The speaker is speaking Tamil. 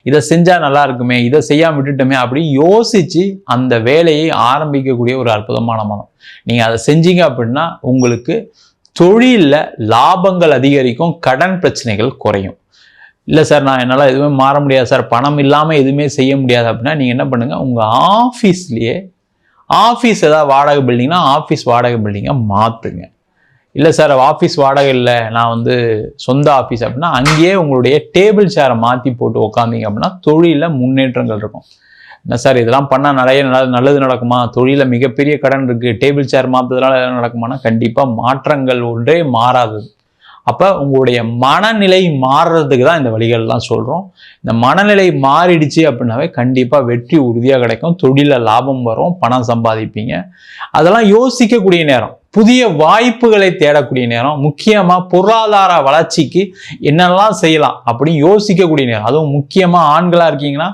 இதை செஞ்சா நல்லா இருக்குமே, இதை செய்யாம விட்டுட்டோமே அப்படி யோசிச்சு அந்த வேலையை ஆரம்பிக்கக்கூடிய ஒரு அற்புதமான மாதம். நீங்க அதை செஞ்சீங்க அப்படின்னா உங்களுக்கு தொழில்ல லாபங்கள் அதிகரிக்கும், கடன் பிரச்சனைகள் குறையும். இல்லை சார் நான் என்னால் எதுவுமே மாற முடியாது சார், பணம் இல்லாமல் எதுவுமே செய்ய முடியாது அப்படின்னா நீங்கள் என்ன பண்ணுங்க, உங்கள் ஆஃபீஸ்லேயே ஆஃபீஸ் ஏதாவது வாடகை பில்டிங்னா ஆஃபீஸ் வாடகை பில்டிங்கை மாற்றுங்க. இல்லை சார் ஆஃபீஸ் வாடகை இல்லை, நான் சொந்த ஆஃபீஸ் அப்படின்னா அங்கேயே உங்களுடைய டேபிள் சேரை மாற்றி போட்டு உக்காந்தீங்க அப்படின்னா தொழிலில் முன்னேற்றங்கள் இருக்கும். என்ன சார் இதெல்லாம் பண்ணால் நிறைய நல்லது நடக்குமா, தொழிலில் மிகப்பெரிய கடன் இருக்குது, டேபிள் சேர் மாற்றுறதுனால எதாவது நடக்குமானா கண்டிப்பாக மாற்றங்கள் ஒன்றே மாறாது. அப்போ உங்களுடைய மனநிலை மாறுறதுக்கு தான் இந்த வழிகள்லாம் சொல்கிறோம். இந்த மனநிலை மாறிடுச்சு அப்படின்னாவே கண்டிப்பாக வெற்றி உறுதியாக கிடைக்கும், தொழிலில் லாபம் வரும், பணம் சம்பாதிப்பீங்க. அதெல்லாம் யோசிக்கக்கூடிய நேரம், புதிய வாய்ப்புகளை தேடக்கூடிய நேரம், முக்கியமாக பொருளாதார வளர்ச்சிக்கு என்னெல்லாம் செய்யலாம் அப்படின்னு யோசிக்கக்கூடிய நேரம். அதுவும் முக்கியமாக ஆண்களாக இருக்கீங்கன்னா